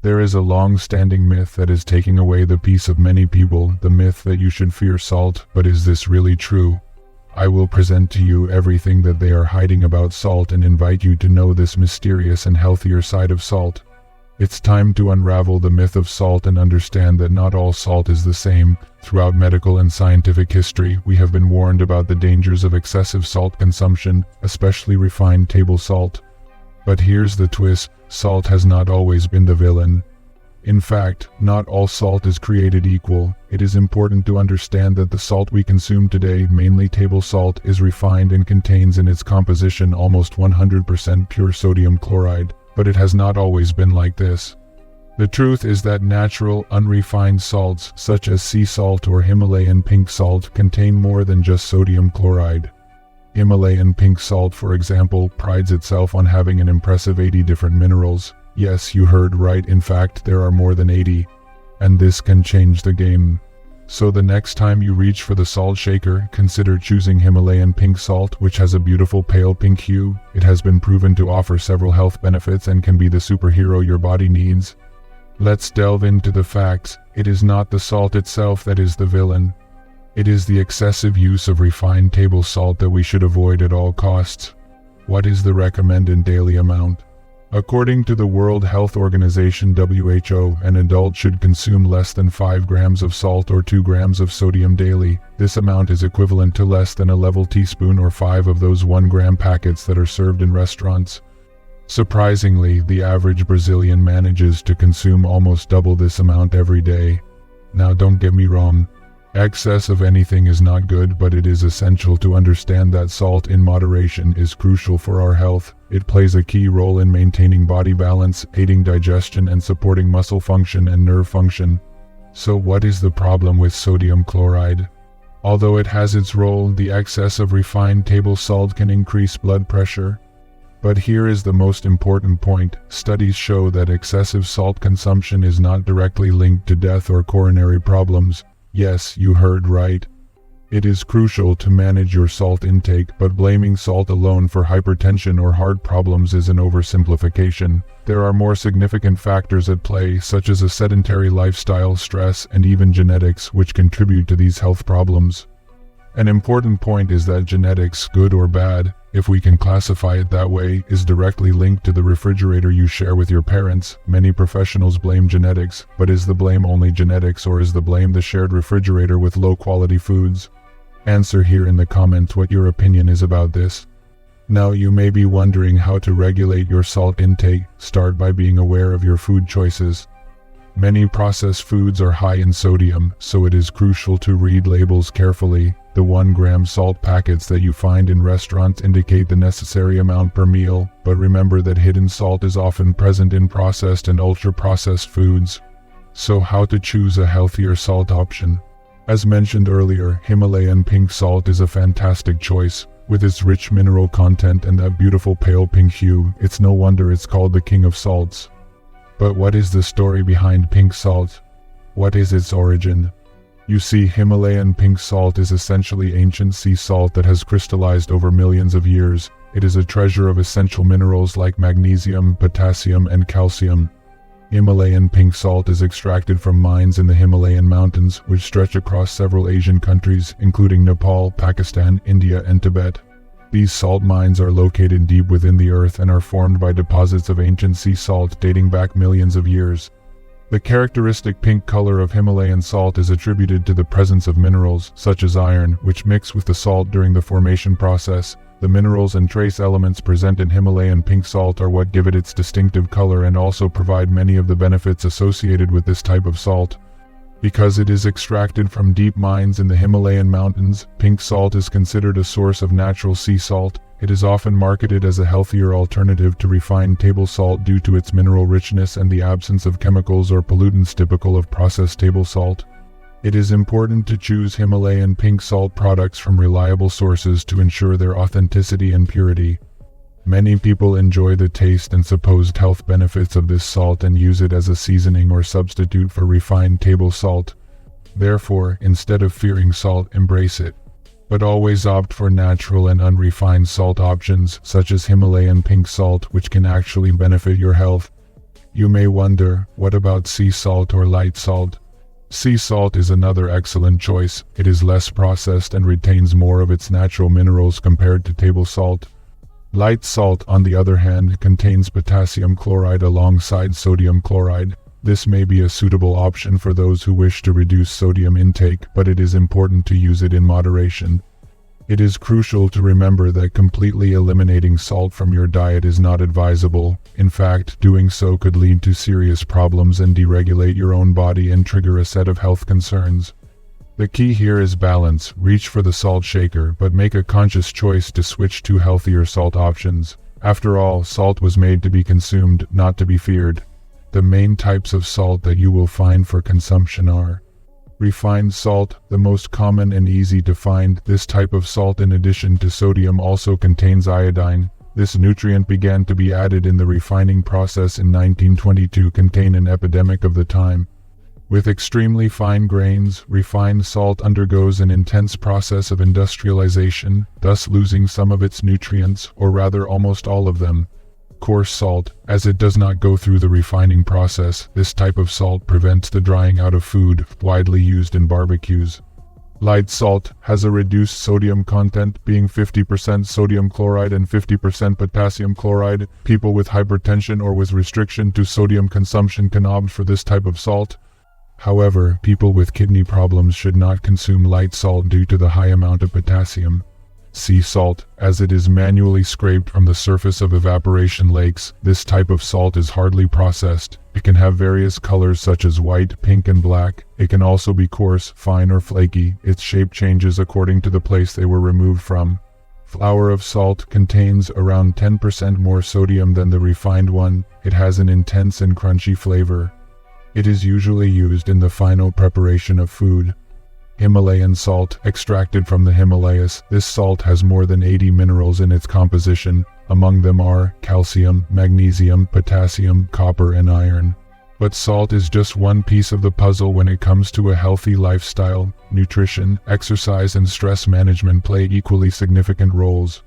There is a long-standing myth that is taking away the peace of many people, the myth that you should fear salt, but is this really true? I will present to you everything that they are hiding about salt and invite you to know this mysterious and healthier side of salt. It's time to unravel the myth of salt and understand that not all salt is the same. Throughout medical and scientific history, we have been warned about the dangers of excessive salt consumption, especially refined table salt. But here's the twist, salt has not always been the villain. In fact, not all salt is created equal. It is important to understand that the salt we consume today, mainly table salt, is refined and contains in its composition almost 100% pure sodium chloride, but it has not always been like this. The truth is that natural, unrefined salts, such as sea salt or Himalayan pink salt, contain more than just sodium chloride. Himalayan pink salt, for example, prides itself on having an impressive 80 different minerals. Yes, you heard right, in fact, there are more than 80. And this can change the game. So the next time you reach for the salt shaker, consider choosing Himalayan pink salt, which has a beautiful pale pink hue. It has been proven to offer several health benefits and can be the superhero your body needs. Let's delve into the facts. It is not the salt itself that is the villain. It is the excessive use of refined table salt that we should avoid at all costs. What is the recommended daily amount? According to the World Health Organization (WHO), an adult should consume less than 5 grams of salt or 2 grams of sodium daily. This amount is equivalent to less than a level teaspoon or 5 of those 1-gram packets that are served in restaurants. Surprisingly, the average Brazilian manages to consume almost double this amount every day. Now don't get me wrong. Excess of anything is not good, but it is essential to understand that salt in moderation is crucial for our health. It plays a key role in maintaining body balance, aiding digestion, and supporting muscle function and nerve function. So what is the problem with sodium chloride? Although it has its role, the excess of refined table salt can increase blood pressure. But here is the most important point. Studies show that excessive salt consumption is not directly linked to death or coronary problems. Yes, you heard right. It is crucial to manage your salt intake, but blaming salt alone for hypertension or heart problems is an oversimplification. There are more significant factors at play, such as a sedentary lifestyle, stress, and even genetics, which contribute to these health problems. An important point is that genetics, good or bad, if we can classify it that way, is directly linked to the refrigerator you share with your parents. Many professionals blame genetics, but is the blame only genetics, or is the blame the shared refrigerator with low-quality foods? Answer here in the comments what your opinion is about this. Now you may be wondering how to regulate your salt intake. Start by being aware of your food choices. Many processed foods are high in sodium, so it is crucial to read labels carefully. The 1-gram salt packets that you find in restaurants indicate the necessary amount per meal, but remember that hidden salt is often present in processed and ultra-processed foods. So how to choose a healthier salt option? As mentioned earlier, Himalayan pink salt is a fantastic choice. With its rich mineral content and that beautiful pale pink hue, it's no wonder it's called the king of salts. But what is the story behind pink salt? What is its origin? You see, Himalayan pink salt is essentially ancient sea salt that has crystallized over millions of years. It is a treasure of essential minerals like magnesium, potassium, and calcium. Himalayan pink salt is extracted from mines in the Himalayan mountains, which stretch across several Asian countries, including Nepal, Pakistan, India, and Tibet. These salt mines are located deep within the earth and are formed by deposits of ancient sea salt dating back millions of years. The characteristic pink color of Himalayan salt is attributed to the presence of minerals, such as iron, which mix with the salt during the formation process. The minerals and trace elements present in Himalayan pink salt are what give it its distinctive color and also provide many of the benefits associated with this type of salt. Because it is extracted from deep mines in the Himalayan mountains, pink salt is considered a source of natural sea salt. It is often marketed as a healthier alternative to refined table salt due to its mineral richness and the absence of chemicals or pollutants typical of processed table salt. It is important to choose Himalayan pink salt products from reliable sources to ensure their authenticity and purity. Many people enjoy the taste and supposed health benefits of this salt and use it as a seasoning or substitute for refined table salt. Therefore, instead of fearing salt, embrace it. But always opt for natural and unrefined salt options, such as Himalayan pink salt, which can actually benefit your health. You may wonder, what about sea salt or light salt? Sea salt is another excellent choice. It is less processed and retains more of its natural minerals compared to table salt. Light salt, on the other hand, contains potassium chloride alongside sodium chloride. This may be a suitable option for those who wish to reduce sodium intake, but it is important to use it in moderation. It is crucial to remember that completely eliminating salt from your diet is not advisable. In fact, doing so could lead to serious problems and deregulate your own body and trigger a set of health concerns. The key here is balance. Reach for the salt shaker, but make a conscious choice to switch to healthier salt options. After all, salt was made to be consumed, not to be feared. The main types of salt that you will find for consumption are refined salt, the most common and easy to find. This type of salt, in addition to sodium, also contains iodine. This nutrient began to be added in the refining process in 1922, contain an epidemic of the time. With extremely fine grains, refined salt undergoes an intense process of industrialization, thus losing some of its nutrients, or rather almost all of them. Coarse salt, as it does not go through the refining process, this type of salt prevents the drying out of food, widely used in barbecues. Light salt has a reduced sodium content, being 50% sodium chloride and 50% potassium chloride. People with hypertension or with restriction to sodium consumption can opt for this type of salt. However, people with kidney problems should not consume light salt due to the high amount of potassium. Sea salt, as it is manually scraped from the surface of evaporation lakes, this type of salt is hardly processed. It can have various colors such as white, pink, and black. It can also be coarse, fine, or flaky. Its shape changes according to the place they were removed from. Flour of salt contains around 10% more sodium than the refined one. It has an intense and crunchy flavor. It is usually used in the final preparation of food. Himalayan salt, extracted from the Himalayas. This salt has more than 80 minerals in its composition. Among them are calcium, magnesium, potassium, copper, and iron. But salt is just one piece of the puzzle when it comes to a healthy lifestyle. Nutrition, exercise, and stress management play equally significant roles.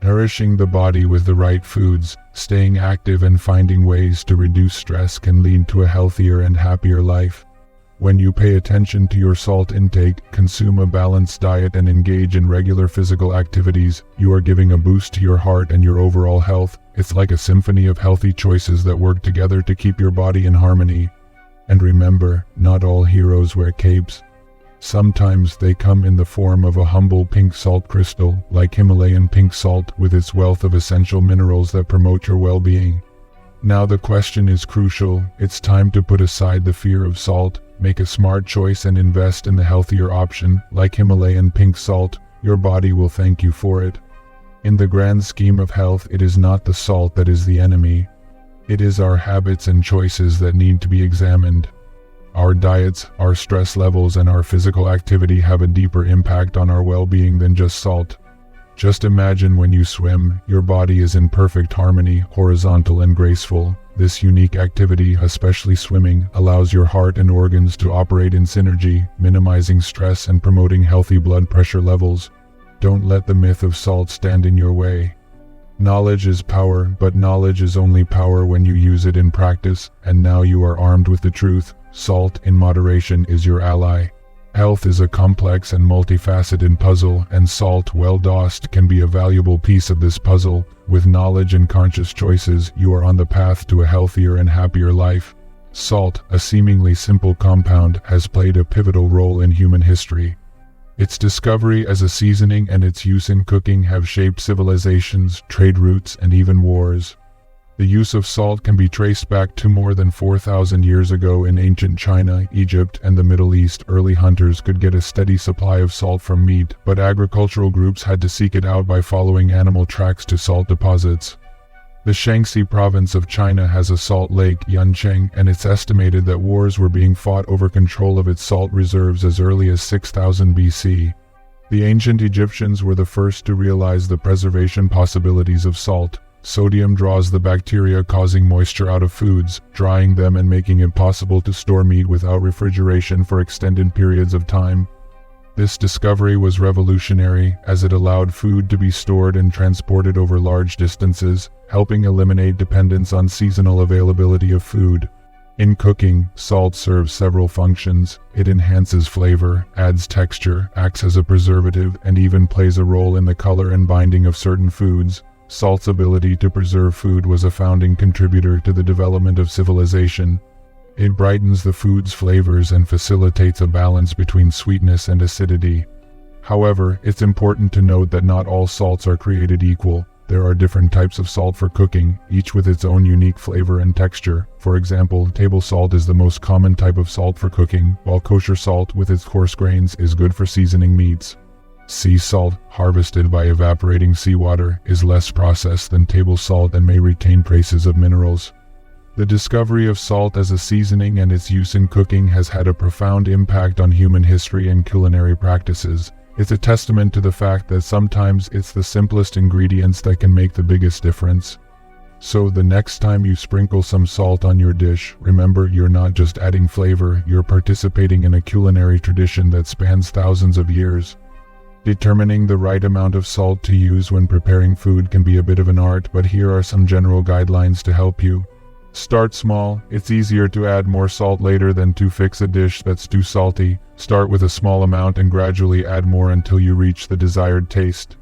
Nourishing the body with the right foods, staying active, and finding ways to reduce stress can lead to a healthier and happier life. When you pay attention to your salt intake, consume a balanced diet, and engage in regular physical activities, you are giving a boost to your heart and your overall health. It's like a symphony of healthy choices that work together to keep your body in harmony. And remember, not all heroes wear capes. Sometimes they come in the form of a humble pink salt crystal, like Himalayan pink salt, with its wealth of essential minerals that promote your well-being. Now the question is crucial. It's time to put aside the fear of salt. Make a smart choice and invest in the healthier option, like Himalayan pink salt. Your body will thank you for it. In the grand scheme of health, it is not the salt that is the enemy. It is our habits and choices that need to be examined. Our diets, our stress levels, and our physical activity have a deeper impact on our well-being than just salt. Just imagine when you swim, your body is in perfect harmony, horizontal and graceful. This unique activity, especially swimming, allows your heart and organs to operate in synergy, minimizing stress and promoting healthy blood pressure levels. Don't let the myth of salt stand in your way. Knowledge is power, but knowledge is only power when you use it in practice, and now you are armed with the truth. Salt, in moderation, is your ally. Health is a complex and multifaceted puzzle, and salt, well dosed, can be a valuable piece of this puzzle. With knowledge and conscious choices, you are on the path to a healthier and happier life. Salt, a seemingly simple compound, has played a pivotal role in human history. Its discovery as a seasoning and its use in cooking have shaped civilizations, trade routes, and even wars. The use of salt can be traced back to more than 4,000 years ago in ancient China, Egypt, and the Middle East. Early hunters could get a steady supply of salt from meat, but agricultural groups had to seek it out by following animal tracks to salt deposits. The Shaanxi province of China has a salt lake, Yancheng, and it's estimated that wars were being fought over control of its salt reserves as early as 6000 BC. The ancient Egyptians were the first to realize the preservation possibilities of salt. Sodium draws the bacteria causing moisture out of foods, drying them and making it possible to store meat without refrigeration for extended periods of time. This discovery was revolutionary as it allowed food to be stored and transported over large distances, helping eliminate dependence on seasonal availability of food. In cooking, salt serves several functions. It enhances flavor, adds texture, acts as a preservative, and even plays a role in the color and binding of certain foods. Salt's ability to preserve food was a founding contributor to the development of civilization. It brightens the food's flavors and facilitates a balance between sweetness and acidity. However, it's important to note that not all salts are created equal. There are different types of salt for cooking, each with its own unique flavor and texture. For example, table salt is the most common type of salt for cooking, while kosher salt with its coarse grains is good for seasoning meats. Sea salt, harvested by evaporating seawater, is less processed than table salt and may retain traces of minerals. The discovery of salt as a seasoning and its use in cooking has had a profound impact on human history and culinary practices. It's a testament to the fact that sometimes it's the simplest ingredients that can make the biggest difference. So the next time you sprinkle some salt on your dish, remember you're not just adding flavor, you're participating in a culinary tradition that spans thousands of years. Determining the right amount of salt to use when preparing food can be a bit of an art, but here are some general guidelines to help you. Start small. It's easier to add more salt later than to fix a dish that's too salty. Start with a small amount and gradually add more until you reach the desired taste.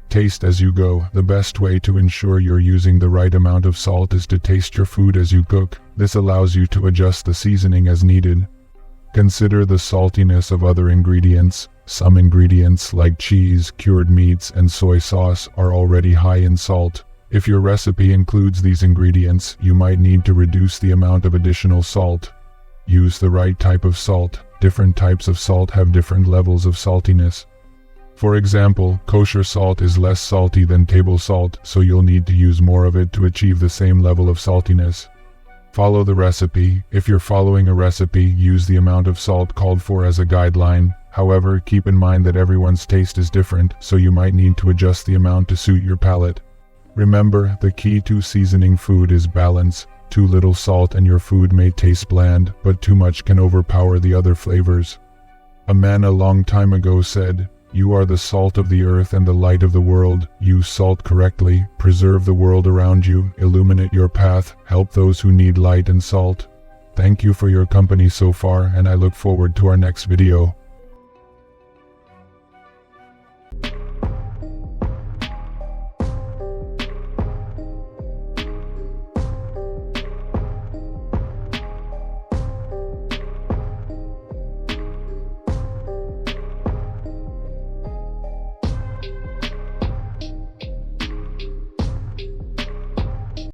Taste as you go. The best way to ensure you're using the right amount of salt is to taste your food as you cook. This allows you to adjust the seasoning as needed. Consider the saltiness of other ingredients. Some ingredients like cheese, cured meats, and soy sauce are already high in salt. If your recipe includes these ingredients, you might need to reduce the amount of additional salt. Use the right type of salt. Different types of salt have different levels of saltiness. For example, kosher salt is less salty than table salt, so you'll need to use more of it to achieve the same level of saltiness. Follow the recipe. If you're following a recipe, use the amount of salt called for as a guideline. However, keep in mind that everyone's taste is different, so you might need to adjust the amount to suit your palate. Remember, the key to seasoning food is balance. Too little salt and your food may taste bland, but too much can overpower the other flavors. A man a long time ago said, "You are the salt of the earth and the light of the world. Use salt correctly, preserve the world around you, illuminate your path, help those who need light and salt." Thank you for your company so far, and I look forward to our next video.